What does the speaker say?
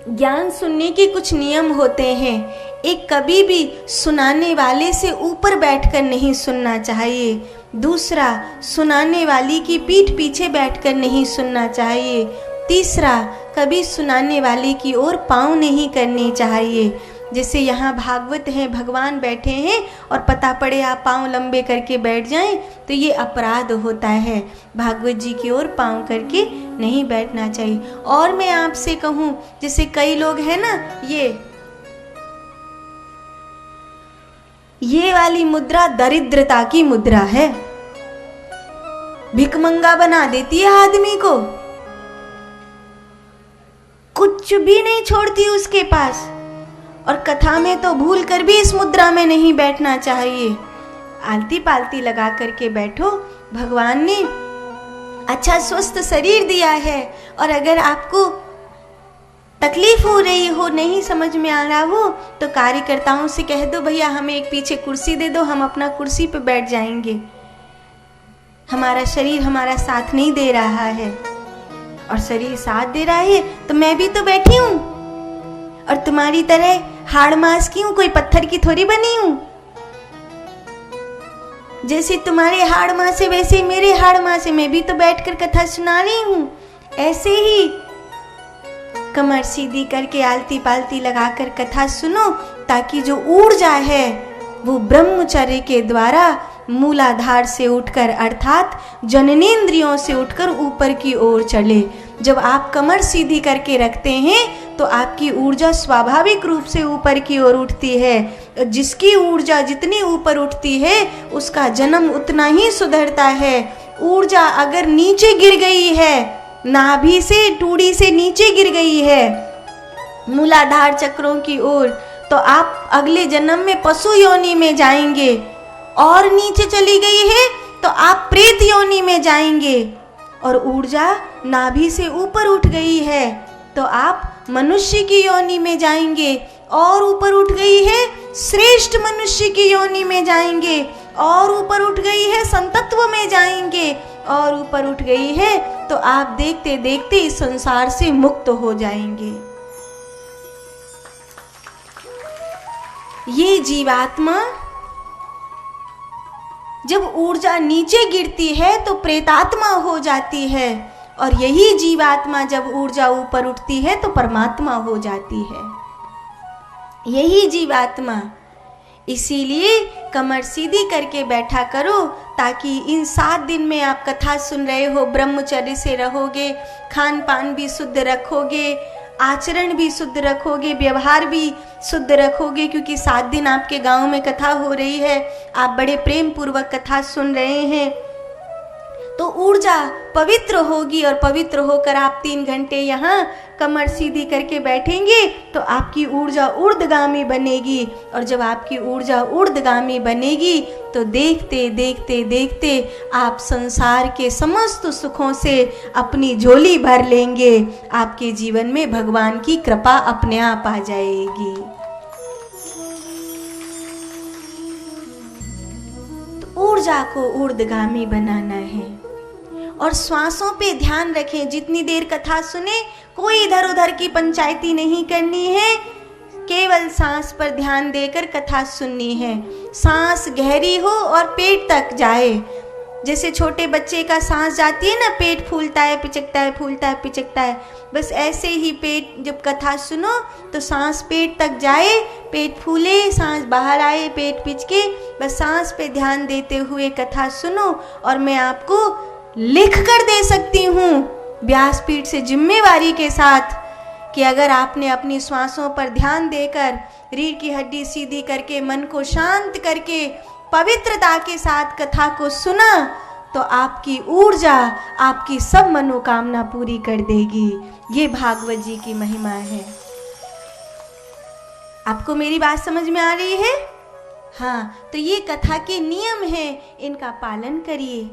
ज्ञान सुनने के कुछ नियम होते हैं। एक, कभी भी सुनाने वाले से ऊपर बैठकर नहीं सुनना चाहिए। दूसरा, सुनाने वाली की पीठ पीछे बैठकर नहीं सुनना चाहिए। तीसरा, कभी सुनाने वाले की ओर पाँव नहीं करने चाहिए। जैसे यहाँ भागवत है, भगवान बैठे हैं और पता पड़े आप पाँव लंबे करके बैठ जाएं तो ये अपराध होता है। भागवत जी की ओर पाँव करके नहीं बैठना चाहिए। और मैं आपसे कहूँ, जैसे कई लोग हैं ना, ये वाली मुद्रा दरिद्रता की मुद्रा है, भिखमंगा बना देती है आदमी को, कुछ भी नहीं छोड़ती उसके पास। और कथा में तो भूल कर भी इस मुद्रा में नहीं बैठना चाहिए। आलती पालती लगा करके बैठो। भगवान ने अच्छा स्वस्थ शरीर दिया है, और अगर आपको तकलीफ हो रही हो, नहीं समझ में आ रहा हो, तो कार्यकर्ताओं से कह दो, भैया हमें एक पीछे कुर्सी दे दो, हम अपना कुर्सी पे बैठ जाएंगे। हमारा शरीर हमारा साथ नहीं दे रहा है, और शरीर साथ दे रहा है तो मैं भी तो बैठी हूँ, और तुम्हारी तरह हाड़ मांस की हूँ, कोई पत्थर की थोड़ी बनी हूँ। जैसे तुम्हारे हाड़ मांस है वैसे मेरे हाड़ मांस है, मैं भी तो बैठकर कथा सुना रही हूँ। ऐसे ही कमर सीधी करके आलती पालती लगाकर कथा सुनो, ताकि जो ऊर्जा है वो ब्रह्मचर्य के द्वारा मूलाधार से उठकर अर्थात जननेंद्रियों से उठकर ऊपर की ओर चले। जब आप कमर सीधी करके रखते हैं तो आपकी ऊर्जा स्वाभाविक रूप से ऊपर की ओर उठती है। जिसकी ऊर्जा जितनी ऊपर उठती है उसका जन्म उतना ही सुधरता है। ऊर्जा अगर नीचे गिर गई है, नाभि से टूड़ी से नीचे गिर गई है मूलाधार चक्रों की ओर, तो आप अगले जन्म में पशु योनि में जाएंगे। और नीचे चली गई है तो आप प्रेत योनि में जाएंगे। और ऊर्जा नाभि से ऊपर उठ गई है तो आप मनुष्य की योनि में जाएंगे। और ऊपर उठ गई है श्रेष्ठ मनुष्य की योनि में जाएंगे। और ऊपर उठ गई है संतत्व में जाएंगे। और ऊपर उठ गई है तो आप देखते देखते इस संसार से मुक्त हो जाएंगे। ये जीवात्मा जब ऊर्जा नीचे गिरती है तो प्रेतात्मा हो जाती है, और यही जीवात्मा जब ऊर्जा ऊपर उठती है तो परमात्मा हो जाती है। यही जीवात्मा। इसीलिए कमर सीधी करके बैठा करो, ताकि इन 7 दिन में आप कथा सुन रहे हो, ब्रह्मचर्य से रहोगे, खान पान भी शुद्ध रखोगे, आचरण भी शुद्ध रखोगे, व्यवहार भी शुद्ध रखोगे, क्योंकि 7 दिन आपके गांव में कथा हो रही है, आप बड़े प्रेम पूर्वक कथा सुन रहे हैं, तो ऊर्जा पवित्र होगी। और पवित्र होकर आप 3 घंटे यहाँ कमर सीधी करके बैठेंगे तो आपकी ऊर्जा ऊर्ध्वगामी बनेगी। और जब आपकी ऊर्जा ऊर्ध्वगामी बनेगी तो देखते देखते देखते आप संसार के समस्त सुखों से अपनी झोली भर लेंगे। आपके जीवन में भगवान की कृपा अपने आप आ जाएगी। तो ऊर्जा को ऊर्ध्वगामी बनाना है। और श्वासों पे ध्यान रखें। जितनी देर कथा सुने कोई इधर उधर की पंचायती नहीं करनी है, केवल सांस पर ध्यान देकर कथा सुननी है। सांस गहरी हो और पेट तक जाए। जैसे छोटे बच्चे का सांस जाती है ना, पेट फूलता है पिचकता है, फूलता है पिचकता है, बस ऐसे ही पेट जब कथा सुनो तो सांस पेट तक जाए, पेट फूले, सांस बाहर आए, पेट पिचके, बस सांस पे ध्यान देते हुए कथा सुनो। और मैं आपको लिख कर दे सकती हूँ व्यासपीठ से जिम्मेवारी के साथ कि अगर आपने अपनी श्वासों पर ध्यान देकर रीढ़ की हड्डी सीधी करके मन को शांत करके पवित्रता के साथ कथा को सुना तो आपकी ऊर्जा आपकी सब मनोकामना पूरी कर देगी। ये भागवत जी की महिमा है। आपको मेरी बात समझ में आ रही है? हाँ, तो ये कथा के नियम हैं, इनका पालन करिए।